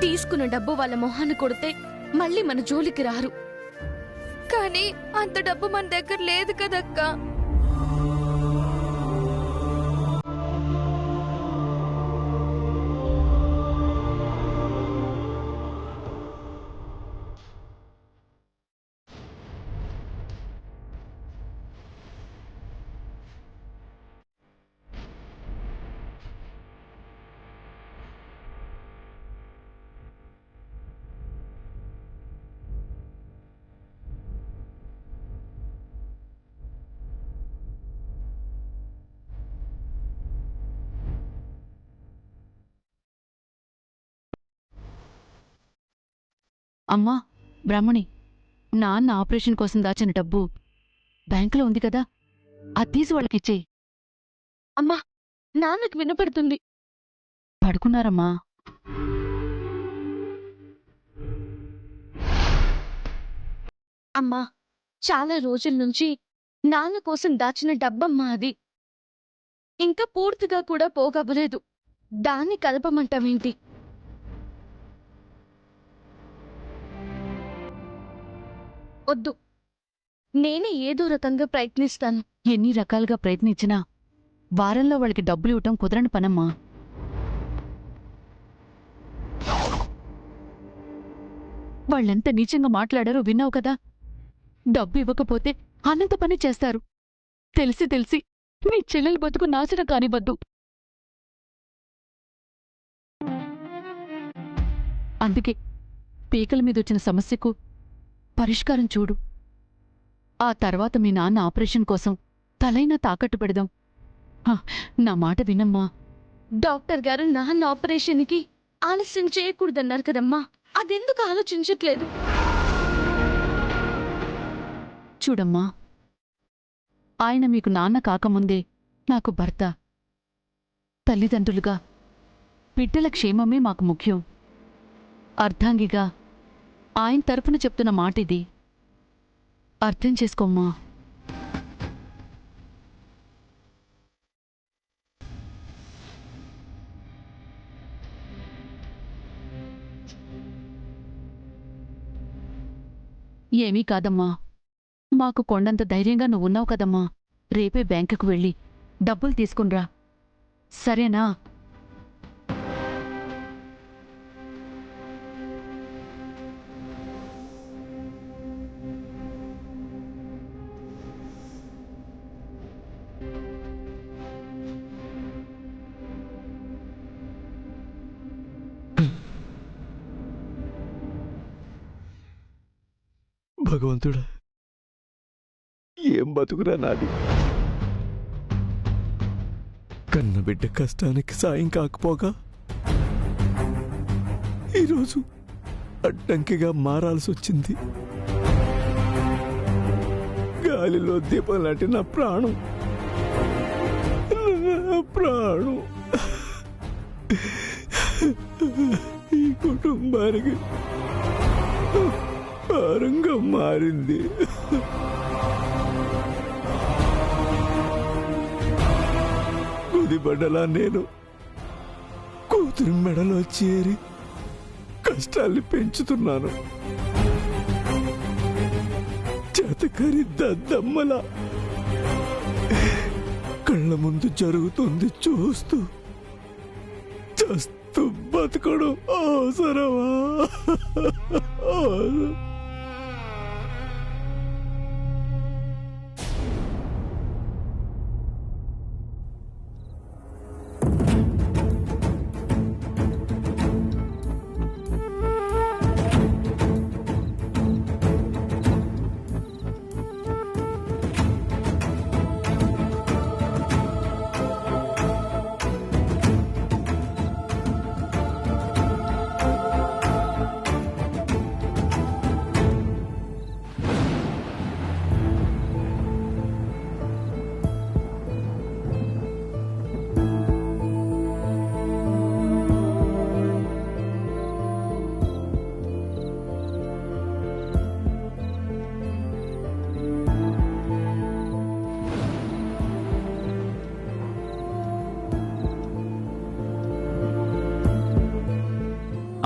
తీసుకున్న డబ్బు వాళ్ళ మొహాన్ని కొడితే మళ్ళీ మన జోలికి రారు. కానీ అంత డబ్బు మన దగ్గర లేదు కదక్కా. అమ్మా బ్రాహ్మణి, నాన్న ఆపరేషన్ కోసం దాచిన డబ్బు బ్యాంకులో ఉంది కదా, అది తీసి వాళ్ళకిచ్చేయి. అమ్మా, నాన్నకు వినపడుతుంది. పడుకున్నారమ్మా. అమ్మా, చాలా రోజుల నుంచి నాన్న కోసం దాచిన డబ్బమ్మా అది. ఇంకా పూర్తిగా కూడా పోగవ్వలేదు. దాన్ని కలపమంటావేంటి? వద్దు, నేనే ఏదో రకంగా ప్రయత్నిస్తాను. ఎన్ని రకాలుగా ప్రయత్నించినా వారంలో వాళ్ళకి డబ్బులు ఇవ్వటం కుదరని పనమ్మా. వాళ్ళెంత నీచంగా మాట్లాడారో విన్నావు కదా. డబ్బు ఇవ్వకపోతే అనంత పని చేస్తారు. తెలిసి తెలిసి నీ చెల్లెలి బతుకు నాశనం కానివద్దు. అందుకే పీకల మీదొచ్చిన సమస్యకు పరిష్కారం చూడు. ఆ తర్వాత మీ నాన్న ఆపరేషన్ కోసం తలైనా తాకట్టు పెడదాం. నా మాట వినమ్మా. డాక్టర్ గారు నాన్న ఆపరేషన్కి ఆలస్యం చేయకూడదన్నారు కదమ్మా, అదెందుకు ఆలోచించట్లేదు? చూడమ్మా, ఆయన మీకు నాన్న కాకముందే నాకు భర్త. తల్లిదండ్రులుగా బిడ్డల క్షేమమే మాకు ముఖ్యం. అర్ధాంగిగా ఆయన తరఫున చెప్తున్న మాటిది. అర్థం చేసుకోమ్మా. ఏమీ కాదమ్మా, మాకు కొండంత ధైర్యంగా నువ్వున్నావు కదమ్మా. రేపే బ్యాంకుకు వెళ్ళి డబ్బులు తీసుకునిరా, సరేనా? భగవంతుడా, ఏం బతుకురా నాది. కన్న బిడ్డ కష్టానికి సాయం కాకపోగా ఈరోజు అడ్డంకిగా మారాల్సి వచ్చింది. గాలిలో దీపం లాంటి నా ప్రాణం, ఈ కుటుంబానికి భారంగా మారింది. కుదిబడ్డలా నేను కూతురి మెడలో చేరి కష్టాల్ని పెంచుతున్నాను. చేతకారి దద్దమ్మలా కళ్ళ ముందు జరుగుతుంది చూస్తూ చస్తూ బతకడం అవసరమా?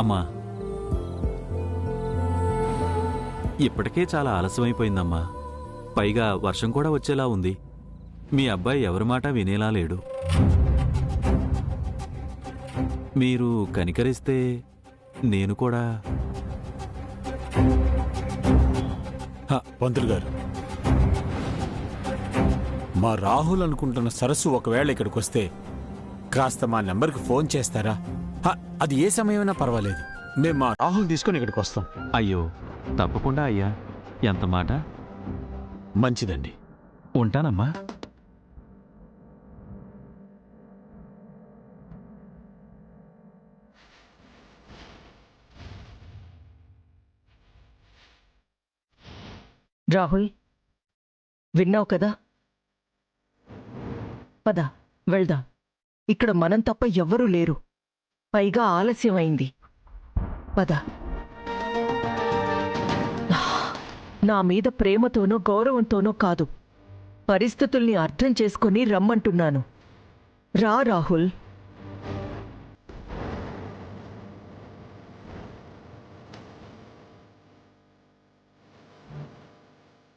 అమ్మా, ఇప్పటికే చాలా ఆలస్యమైపోయిందమ్మా. పైగా వర్షం కూడా వచ్చేలా ఉంది. మీ అబ్బాయి ఎవరి మాట వినేలా లేడు. మీరు కనికరిస్తే నేను కూడా. పంతులు గారు, మా రాహుల్ అనుకుంటున్న సరస్సు ఒకవేళ ఇక్కడికి వస్తే కాస్త మా నెంబర్కి ఫోన్ చేస్తారా? అది ఏ సమయమైనా పర్వాలేదు, మేము మా రాహుల్ తీసుకొని ఇక్కడికి వస్తాం. అయ్యో, తప్పకుండా అయ్యా. ఎంత మాట. మంచిదండి. ఉంటానమ్మా. రాహుల్, విన్నావు కదా? పద వెళ్దాం. ఇక్కడ మనం తప్ప ఎవ్వరూ లేరు. పైగా ఆలస్యమైంది. పద. నా మీద ప్రేమతోనో గౌరవంతోనో కాదు, పరిస్థితుల్ని అర్థం చేసుకుని రమ్మంటున్నాను. రా రాహుల్.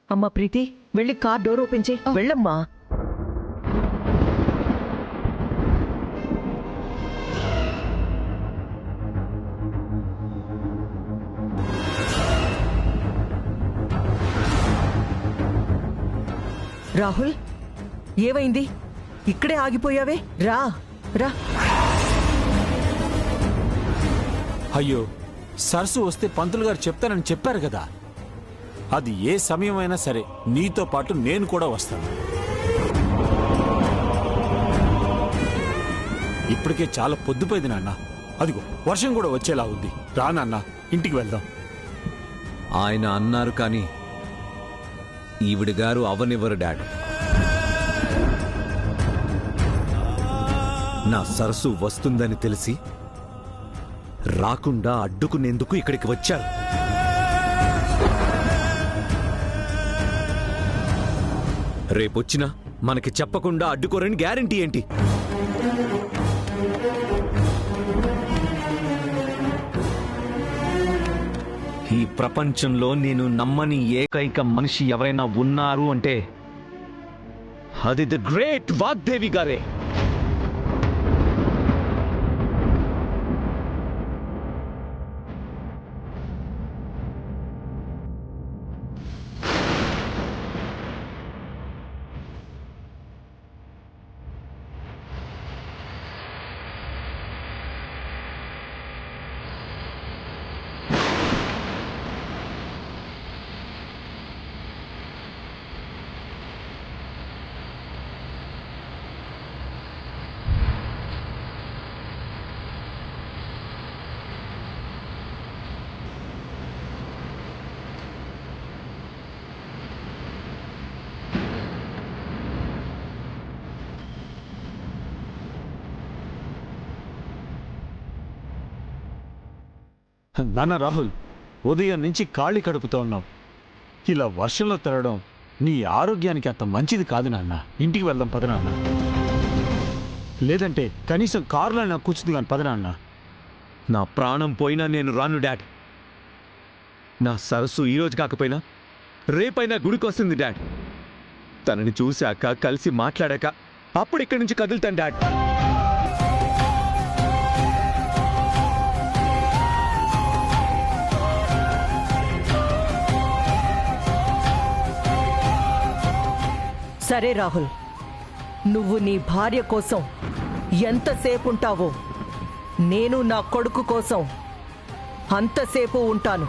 అమ్మా ప్రీతి, వెళ్ళి కార్ డోర్ ఓపెన్ చేయి. వెళ్ళమ్మా. రాహుల్, ఏమైంది? ఇక్కడే ఆగిపోయావే? రా రా. అయ్యో, సరస్సు వస్తే పంతులు గారు చెప్తానని చెప్పారు కదా. అది ఏ సమయమైనా సరే నీతో పాటు నేను కూడా వస్తాను. ఇప్పటికే చాలా పొద్దుపోయింది నాన్న. అదిగో వర్షం కూడా వచ్చేలా ఉంది. రా నాన్న, ఇంటికి వెళ్దాం. ఆయన అన్నారు కానీ ఈవిడ గారు అవనివ్వరు డాడ్. నా సరస్సు వస్తుందని తెలిసి రాకుండా అడ్డుకునేందుకు ఇక్కడికి వచ్చారు. రేపొచ్చినా మనకి చెప్పకుండా అడ్డుకోరని గ్యారంటీ ఏంటి? ఈ ప్రపంచంలో నేను నమ్మని ఏకైక మనిషి ఎవరైనా ఉన్నారు అంటే అది ది గ్రేట్ వాగ్దేవి గారే. నాన్న రాహుల్, ఉదయం నుంచి ఖాళీ కడుపుతో ఉన్నావు. ఇలా వర్షంలో తిరగడం నీ ఆరోగ్యానికి అంత మంచిది కాదు నాన్న. ఇంటికి వెళ్దాం పద నాన్న. లేదంటే కనీసం కారులో నాకు కూర్చుంది కానీ పద నాన్న. నా ప్రాణం పోయినా నేను రాను డాడ్. నా సరస్సు ఈరోజు కాకపోయినా రేపైనా గుడికొస్తుంది డాడ్. తనని చూశాక కలిసి మాట్లాడాక అప్పుడు ఇక్కడి నుంచి కదులుతాను డాడ్. సరే రాహుల్, నువ్వు నీ భార్య కోసం ఎంతసేపు ఉంటావో నేను నా కొడుకు కోసం అంతసేపు ఉంటాను.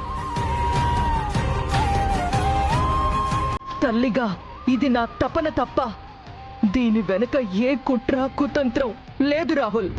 తల్లిగా ఇది నా తపన తప్ప దీని వెనుక ఏ కుట్ర కుతంత్రం లేదు రాహుల్.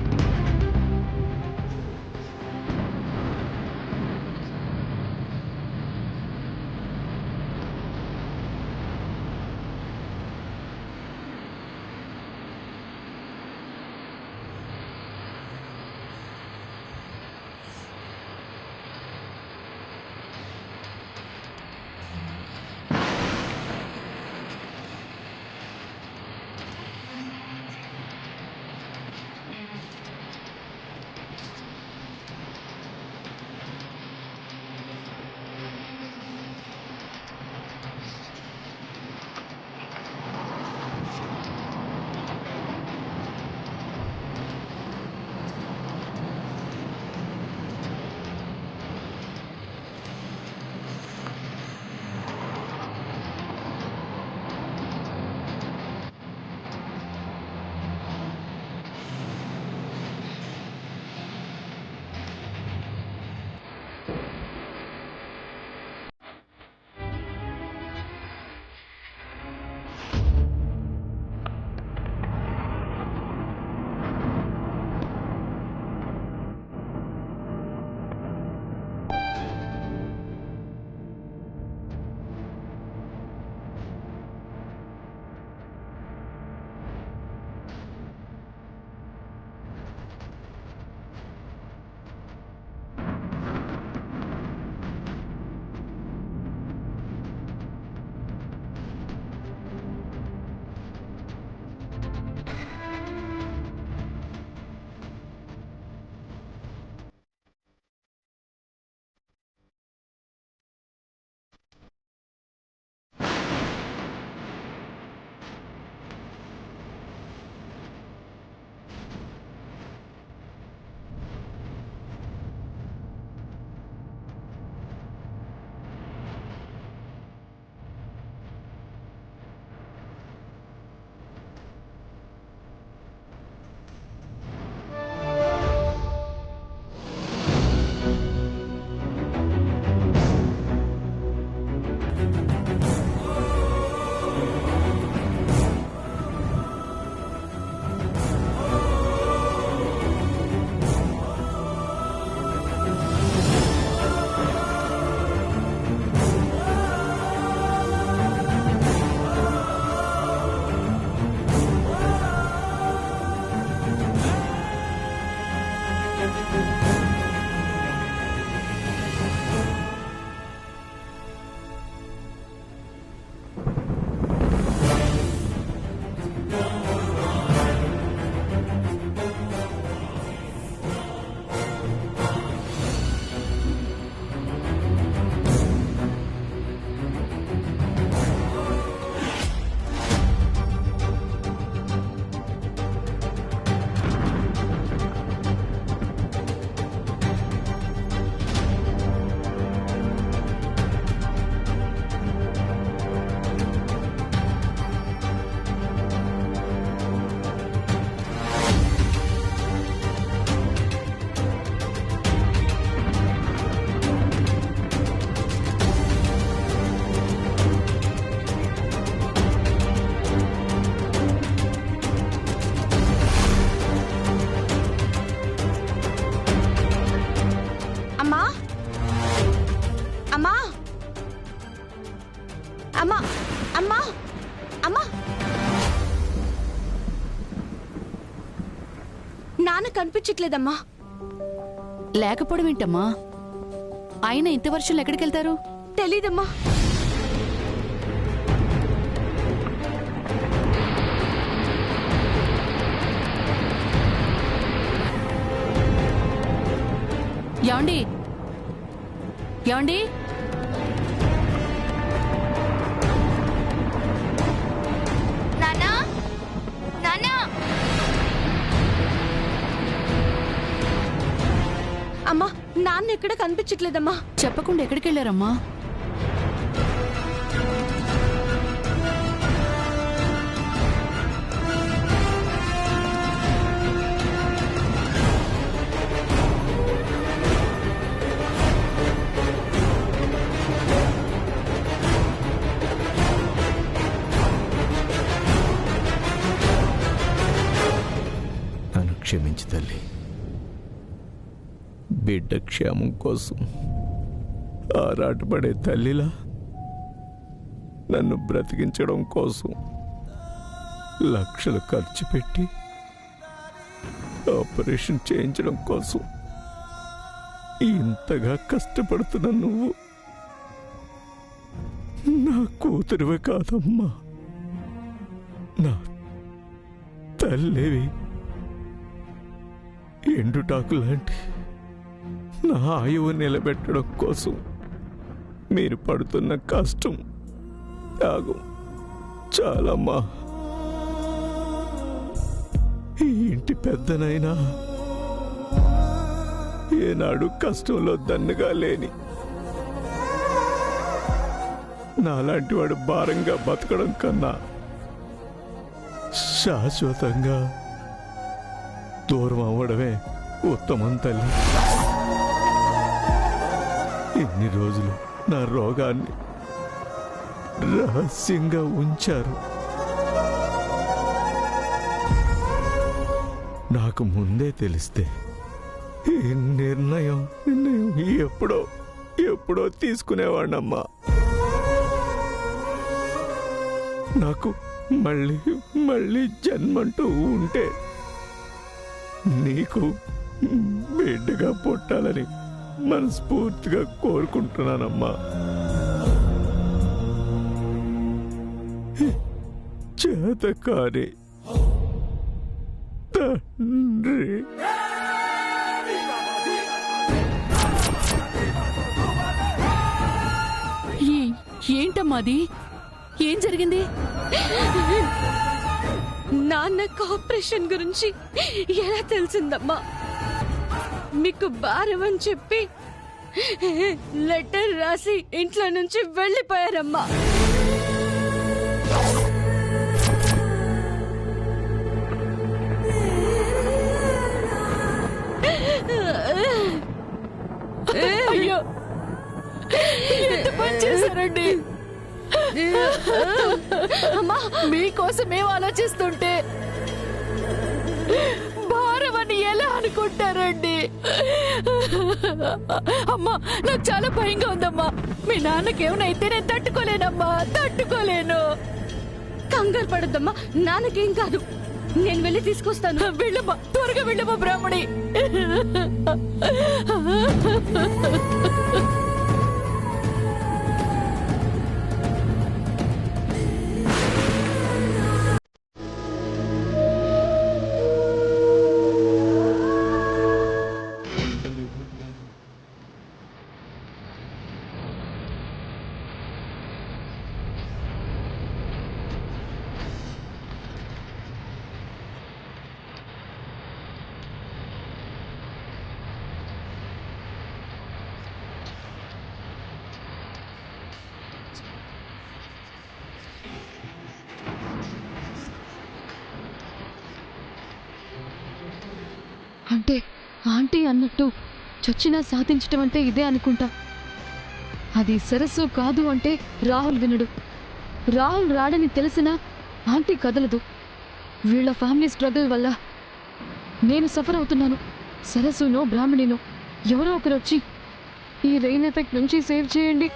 కనిపించట్లేదమ్మా. లేకపోవడం ఏంటమ్మా? ఆయన ఇంత వర్షంలో ఎక్కడికెళ్తారు? తెలీదమ్మా. యాండి యాండి నానా, నానా. అమ్మా, నాన్న ఎక్కడ కనిపించట్లేదమ్మా. చెప్పకుండా ఎక్కడికెళ్ళారమ్మా? నన్ను క్షమించు తల్లి. బిడ్డ క్షేమం కోసం ఆరాటపడే తల్లిలా నన్ను బ్రతికించడం కోసం లక్షలు ఖర్చు పెట్టి ఆపరేషన్ చేయించడం కోసం ఇంతగా కష్టపడుతున్న నువ్వు నా కూతురువే కాదమ్మా, నా తల్లివి. ఎండుటాకు లాంటి నా ఆయువు నిలబెట్టడం కోసం మీరు పడుతున్న కష్టం, త్యాగం చాలమ్మా. ఈ ఇంటి పెద్దనైనా ఏనాడు కష్టంలో దన్నుగా లేని నాలాంటి వాడు భారంగా బతకడం కన్నా శాశ్వతంగా దూరం అవ్వడమే ఉత్తమం తల్లి. ఇన్ని రోజులు నా రోగాన్ని రహస్యంగా ఉంచారు. నాకు ముందే తెలిస్తే ఈ నిర్ణయం ఎప్పుడో తీసుకునేవాడినమ్మా. నాకు మళ్ళీ జన్మంటూ ఉంటే నీకు బిడ్డగా పుట్టాలని మనస్ఫూర్తిగా కోరుకుంటున్నానమ్మా. చేతకాని తండ్రి. ఏంటమ్మా అది? ఏం జరిగింది? నాన్నకు ఆపరేషన్ గురించి ఎలా తెలిసిందమ్మా? మీకు భారం అని చెప్పి లెటర్ రాసి ఇంట్లో నుంచి వెళ్ళిపోయారమ్మా. అయ్యో, ఎంత పని చేశారండి? అమ్మా, మీకోసం ఏం ఆలోచిస్తుంటే భారం అని ఎలా అనుకుంటారండి? అమ్మా, నాకు చాలా భయంగా ఉందమ్మా. మీ నాన్నకేమైతే నేను తట్టుకోలేనమ్మా, తట్టుకోలేను. కంగారు పడద్దమ్మా, నాన్నకేం కాదు. నేను వెళ్ళి తీసుకొస్తాను. వెళ్ళమ్మా, త్వరగా వెళ్ళమ్మా బ్రాహ్మణి. అంటే ఆంటీ అన్నట్టు చచ్చినా సాధించటం అంటే ఇదే అనుకుంటా. అది సరస్సు కాదు అంటే రాహుల్ వినడు. రాహుల్ రాడని తెలిసినా ఆంటీ కదలదు. వీళ్ళ ఫ్యామిలీ స్ట్రగుల్ వల్ల నేను సఫర్ అవుతున్నాను. సరస్సునో బ్రాహ్మణినో ఎవరో ఒకరు వచ్చి ఈ రెయిన్ ఎఫెక్ట్ నుంచి సేవ్ చేయండి.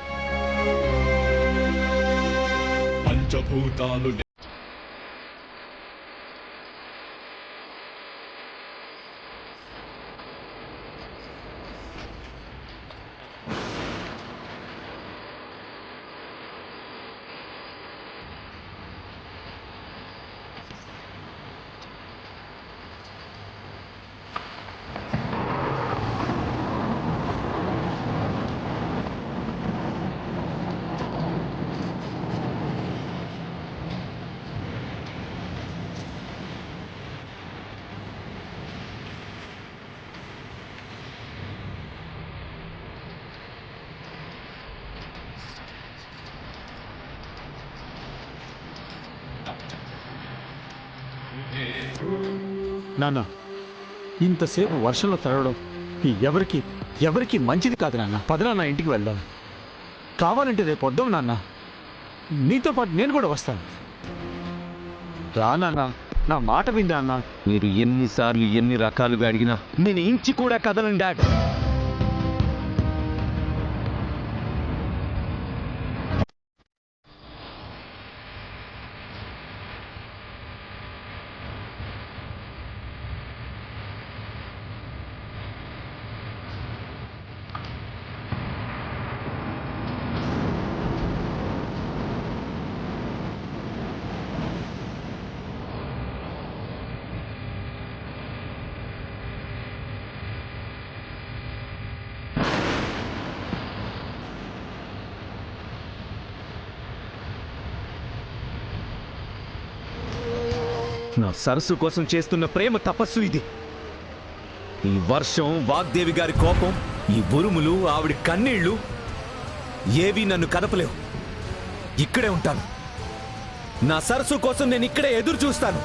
నాన్న ఇంతసేపు వర్షంలో తడవడం ఎవరికి మంచిది కాదు నాన్న. పద నాన్న, ఇంటికి వెళ్దాం. కావాలంటే రేపు వద్దాం నాన్న. నీతో పాటు నేను కూడా వస్తాను. రా నాన్న, నా మాట విందా అన్న. మీరు ఎన్నిసార్లు ఎన్ని రకాలుగా అడిగినా నేను ఇంచి కూడా కదలను డాడ్. నా సరస్సు కోసం చేస్తున్న ప్రేమ తపస్సు ఇది. ఈ వర్షం, వాగ్దేవి గారి కోపం, ఈ ఉరుములు, ఆవిడ కన్నీళ్లు ఏవీ నన్ను కదపలేవు. ఇక్కడే ఉంటాను. నా సరస్సు కోసం నేను ఇక్కడే ఎదురు చూస్తాను.